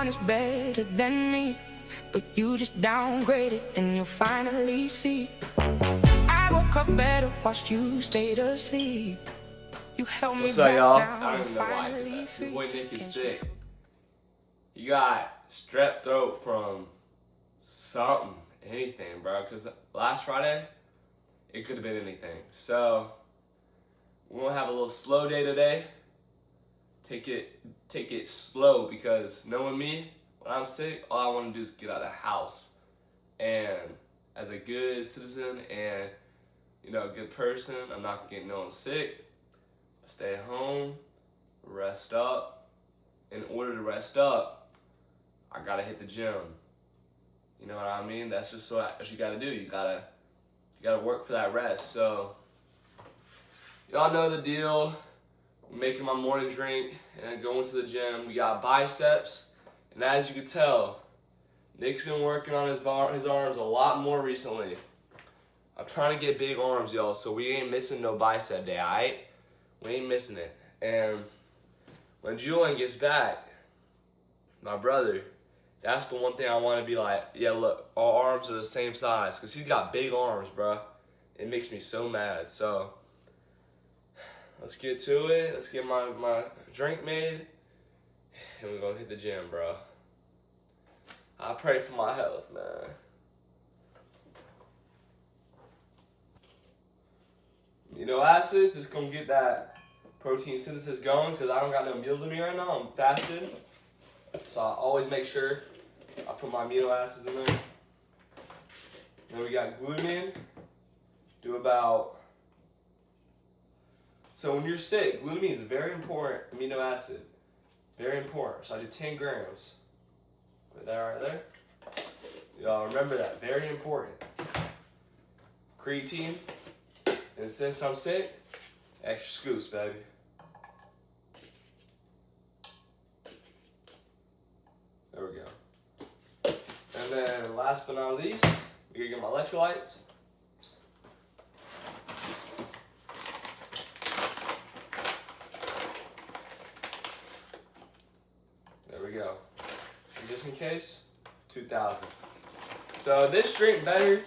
Everyone is better than me, but you just downgraded and you'll finally see. I woke up better, watched you stayed asleep. You held me What's up, back y'all? down, I don't even know why I did that. Your boy Nick is sick. He got strep throat from something, anything, bro. Because last Friday, it could have been anything. So we're gonna have a little slow day today. Take it slow, because knowing me, when I'm sick, all I want to do is get out of the house. And as a good citizen and a good person, I'm not getting no one sick. Stay home, rest up. In order to rest up, I gotta hit the gym. You know what I mean? That's just what you gotta do. You gotta work for that rest. So y'all know the deal. I'm making my morning drink and then going to the gym. We got biceps, and as you can tell, Nick's been working on his arms a lot more recently. I'm trying to get big arms, y'all, so we ain't missing no bicep day, alright? We ain't missing it. And when Julian gets back, my brother, that's the one thing I want to be like, yeah, look, our arms are the same size, because he's got big arms, bro. It makes me so mad. So let's get to it. Let's get my drink made, and we're going to hit the gym, bro. I pray for my health, man. Amino acids is going to get that protein synthesis going, because I don't got no meals in me right now. I'm fasted. So I always make sure I put my amino acids in there. Then we got glutamine. Do about... So when you're sick, glutamine is a very important amino acid. Very important. So I do 10 grams. Put that right there. Y'all remember that. Very important. Creatine. And since I'm sick, extra scoops, baby. There we go. And then last but not least, we're gonna get my electrolytes. There we go. And just in case, 2,000. So this drink better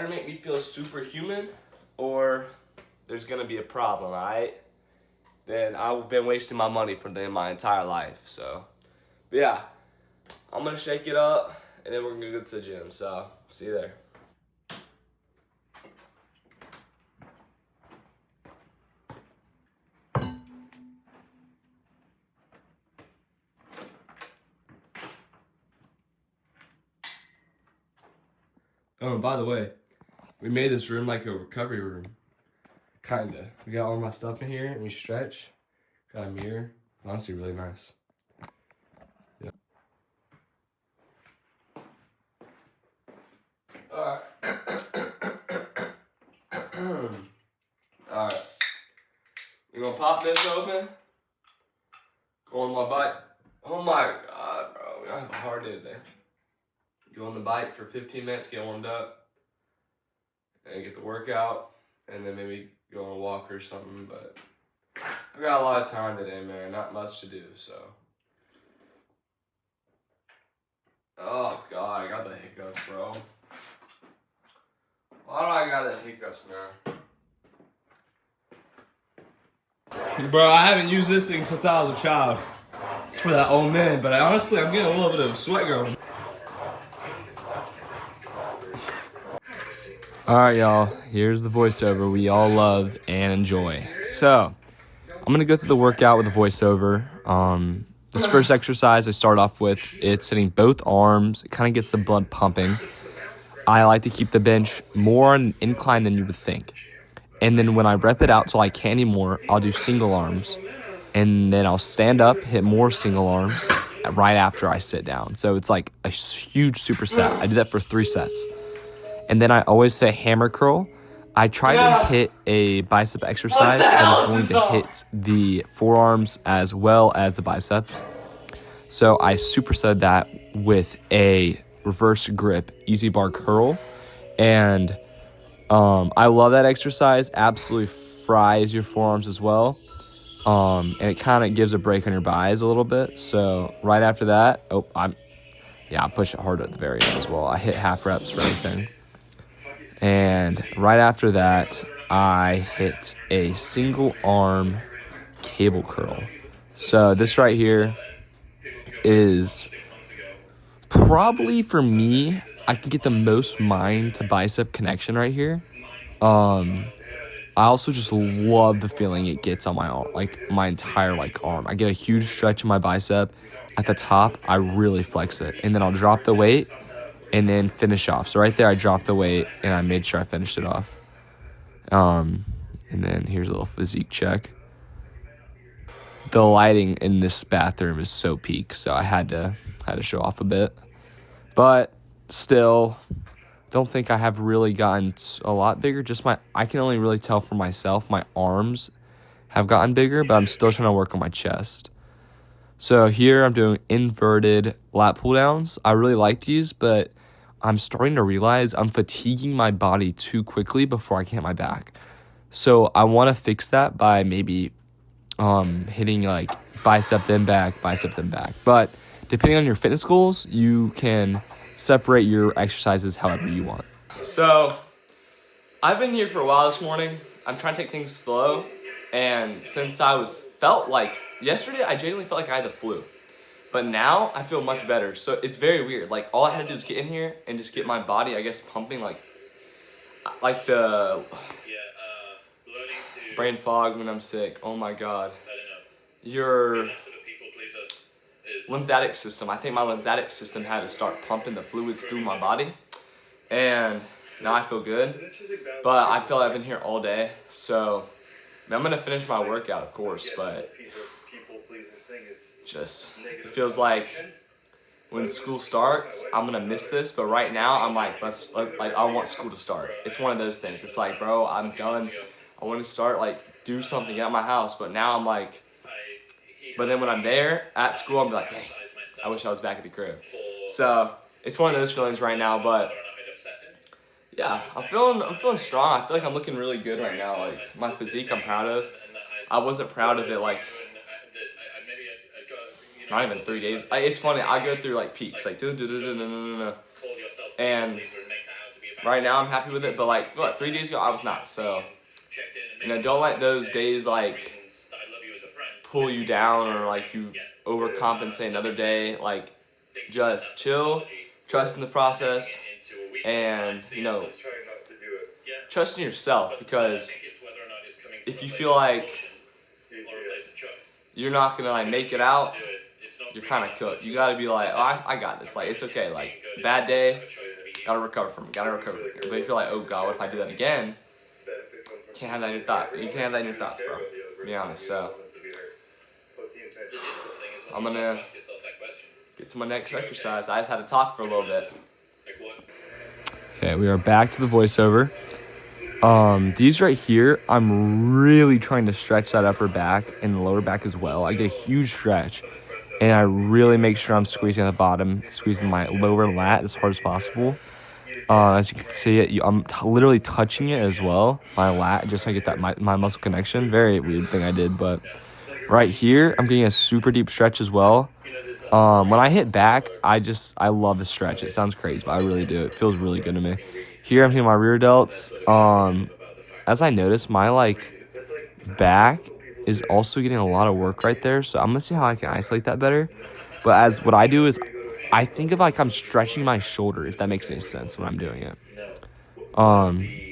make me feel superhuman, or there's gonna be a problem, alright? Then I've been wasting my money for my entire life. So, but yeah, I'm gonna shake it up, and then we're gonna go to the gym. So, see you there. Oh, by the way, we made this room like a recovery room. Kinda. We got all my stuff in here, and we stretch. Got a mirror. Honestly, really nice. Yeah. Alright. Alright. We're gonna pop this open. Go on my bike. Oh my god, bro. We have a hard day today. Go on the bike for 15 minutes, get warmed up, and get the workout, and then maybe go on a walk or something. But I got a lot of time today, man. Not much to do, so. Oh god, I got the hiccups, bro. Why do I got the hiccups, man? Bro, I haven't used this thing since I was a child. It's for that old man, but honestly, I'm getting a little bit of sweat going. Alright, y'all, here's the voiceover we all love and enjoy. So, I'm going to go through the workout with a voiceover. This first exercise I start off with, it's hitting both arms. It kind of gets the blood pumping. I like to keep the bench more on an incline than you would think. And then when I rep it out till I can't anymore, I'll do single arms. And then I'll stand up, hit more single arms right after I sit down. So it's like a huge superset. I do that for 3 sets. And then I always hit a hammer curl. I try to hit a bicep exercise that is going to hit the forearms as well as the biceps. So I superset that with a reverse grip easy bar curl. And I love that exercise. Absolutely fries your forearms as well. And it kind of gives a break on your buys a little bit. So right after that, I push it hard at the very end as well. I hit half reps for everything. And right after that, I hit a single arm cable curl. So this right here is probably, for me, I can get the most mind to bicep connection right here. I also just love the feeling it gets on my arm, like my entire arm. I get a huge stretch in my bicep. At the top, I really flex it. And then I'll drop the weight and then finish off. So right there, I dropped the weight and I made sure I finished it off. And then here's a little physique check. The lighting in this bathroom is so peak, so I had to show off a bit. But still, don't think I have really gotten a lot bigger. I can only really tell for myself, my arms have gotten bigger, but I'm still trying to work on my chest. So here I'm doing inverted lat pull downs. I really like these, but I'm starting to realize I'm fatiguing my body too quickly before I can hit my back. So I want to fix that by maybe hitting bicep then back. But depending on your fitness goals, you can separate your exercises however you want. So I've been here for a while this morning. I'm trying to take things slow. And since yesterday, I genuinely felt like I had the flu. But now I feel much better. So it's very weird. All I had to do is get in here and just get my body, I guess, pumping the brain fog when I'm sick. Oh my God. Your lymphatic system. I think my lymphatic system had to start pumping the fluids through my body. And now I feel good. But I feel like I've been here all day. So I'm going to finish my workout, of course. But it feels like when school starts, I'm going to miss this. But right now, I'm I want school to start. It's one of those things. It's bro, I'm done. I want to start, do something at my house. But now I'm but then when I'm there at school, I'm dang, I wish I was back at the crib. So it's one of those feelings right now. But yeah, I'm feeling strong. I feel like I'm looking really good right now. My physique, I'm proud of. I wasn't proud of it not even 3 days. It's funny. I go through peaks, and right now I'm happy with it. But 3 days ago I was not. So don't let those days pull you down or you overcompensate another day. Just chill, trust in the process, and trust in yourself, because if you feel you're not gonna make it out, you're kind of cooked. You gotta be I got this. It's okay. Bad day, gotta recover from it. But if you're oh God, what if I do that again? Can't have that in your thought. You can't have that in your thoughts, bro. To be honest. So I'm gonna get to my next exercise. I just had to talk for a little bit. Okay, we are back to the voiceover. These right here, I'm really trying to stretch that upper back and lower back as well. I get a huge stretch, and I really make sure I'm squeezing at the bottom, squeezing my lower lat as hard as possible. As you can see, I'm literally touching it as well, my lat, just so I get that my muscle connection. Very weird thing I did, but right here, I'm getting a super deep stretch as well. When I hit back, I love the stretch. It sounds crazy, but I really do. It feels really good to me. Here, I'm hitting my rear delts. As I noticed, my back is also getting a lot of work right there. So I'm gonna see how I can isolate that better. But what I do is I think of I'm stretching my shoulder, if that makes any sense when I'm doing it.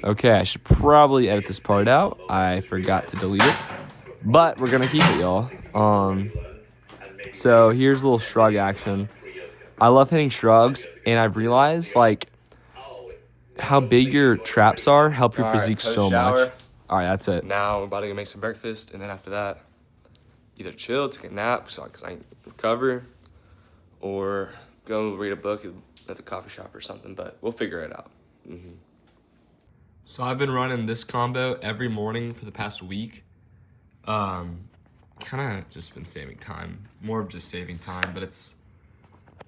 Okay, I should probably edit this part out. I forgot to delete it, but we're gonna keep it, y'all. So here's a little shrug action. I love hitting shrugs, and I've realized how big your traps are help your physique so much. All right, that's it. Now we're about to go make some breakfast, and then after that, either chill, take a nap, because I can recover, or go read a book at the coffee shop or something, but we'll figure it out. Mm-hmm. So I've been running this combo every morning for the past week. Kind of just been saving time, more of just saving time, but it's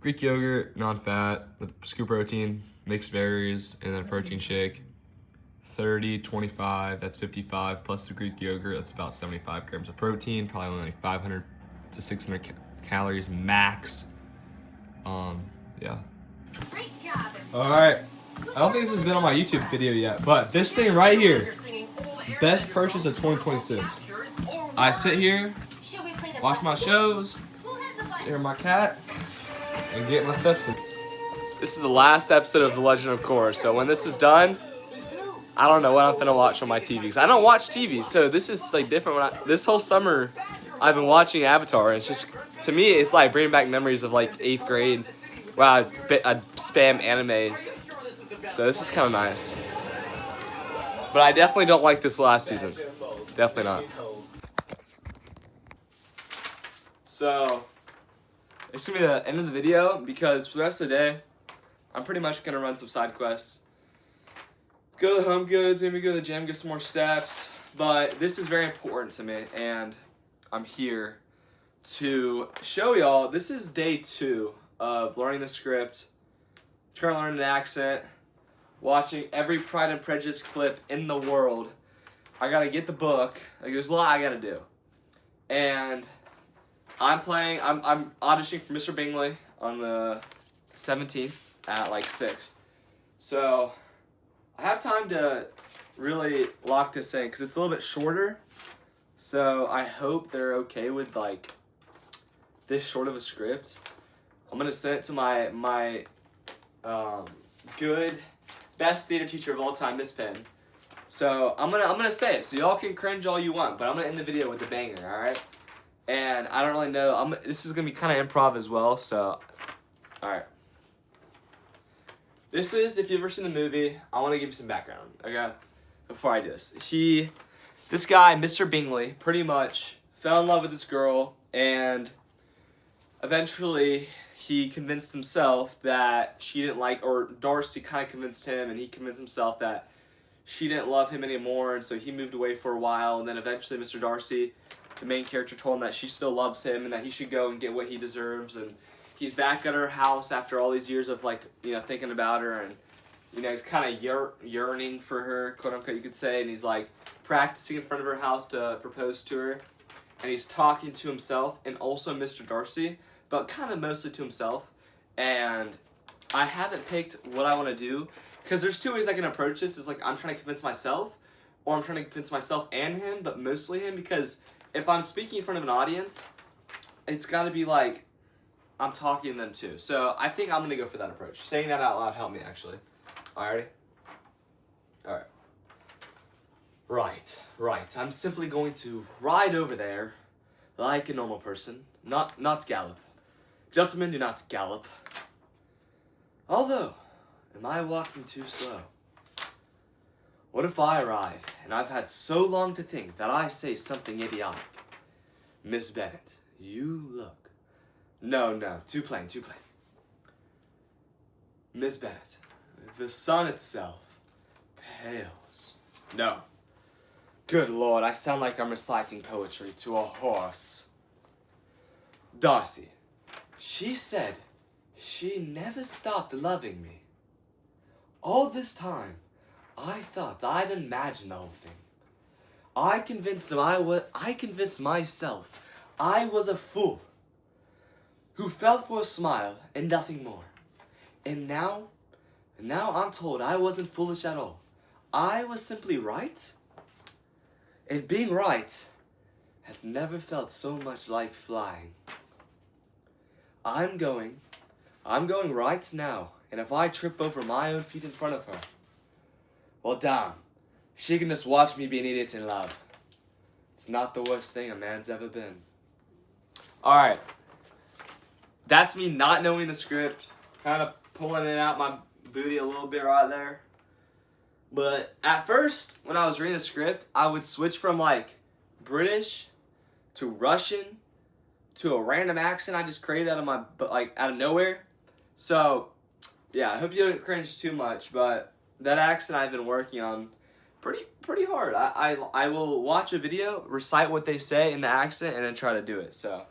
Greek yogurt, non-fat, with scoop protein, mixed berries, and then a protein shake. 30, 25, that's 55, plus the Greek yogurt, that's about 75 grams of protein, probably only like 500 to 600 calories max. Yeah. Great job. All right. I don't think this has been on my YouTube video yet, but this thing right here, best purchase of 2026. I sit here, watch my shows, sit here with my cat, and get my steps in. This is the last episode of The Legend of Korra, so when this is done, I don't know what I'm gonna watch on my TV, because I don't watch TV, so this is like different. This whole summer, I've been watching Avatar, and it's just, to me, it's like bringing back memories of like 8th grade, where I'd spam animes. So this is kind of nice. But I definitely don't like this last season. Definitely not. So, it's gonna be the end of the video, because for the rest of the day, I'm pretty much gonna run some side quests. Go to the Home Goods, maybe go to the gym, get some more steps. But this is very important to me, and I'm here to show y'all. This is day 2 of learning the script, trying to learn an accent, watching every Pride and Prejudice clip in the world. I gotta get the book. Like, there's a lot I gotta do. And I'm auditioning for Mr. Bingley on the 17th at like 6. So I have time to really lock this in, because it's a little bit shorter. So I hope they're okay with like this short of a script. I'm gonna send it to my good best theater teacher of all time, Miss Penn. So I'm gonna say it, so y'all can cringe all you want, but I'm gonna end the video with the banger, all right? And I don't really know. This is gonna be kind of improv as well, so all right. This is, if you've ever seen the movie, I want to give you some background, okay? Before I do this, this guy, Mr. Bingley, pretty much fell in love with this girl, and eventually he convinced himself that she didn't like, or Darcy kind of convinced him, and he convinced himself that she didn't love him anymore, and so he moved away for a while, and then eventually Mr. Darcy, the main character, told him that she still loves him and that he should go and get what he deserves, and he's back at her house after all these years of, like, you know, thinking about her, and, you know, he's kind of yearning for her, quote unquote, you could say, and he's, like, practicing in front of her house to propose to her, and he's talking to himself and also Mr. Darcy, but kind of mostly to himself. And I haven't picked what I want to do, because there's 2 ways I can approach this. Is like, I'm trying to convince myself, or I'm trying to convince myself and him, but mostly him, because if I'm speaking in front of an audience, it's got to be like I'm talking to them too. So I think I'm going to go for that approach. Saying that out loud helped me, actually. Alrighty? Alright. Right. I'm simply going to ride over there like a normal person. Not gallop. Gentlemen, do not gallop. Although, am I walking too slow? What if I arrive, and I've had so long to think that I say something idiotic? Miss Bennett, you look... No, too plain. Miss Bennett, the sun itself pales. No. Good Lord, I sound like I'm reciting poetry to a horse. Darcy, she said she never stopped loving me. All this time, I thought I'd imagined the whole thing. I convinced myself I was a fool who fell for a smile and nothing more. And now I'm told I wasn't foolish at all. I was simply right. And being right has never felt so much like flying. I'm going right now, and if I trip over my own feet in front of her, well, damn, she can just watch me be an idiot in love. It's not the worst thing a man's ever been. Alright. That's me not knowing the script, kind of pulling it out my booty a little bit right there. But at first, when I was reading the script, I would switch from, like, British to Russian to a random accent I just created out of nowhere. So, yeah, I hope you don't cringe too much, but that accent I've been working on pretty hard. I will watch a video, recite what they say in the accent, and then try to do it. So,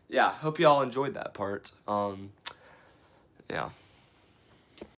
yeah, hope you all enjoyed that part. Yeah.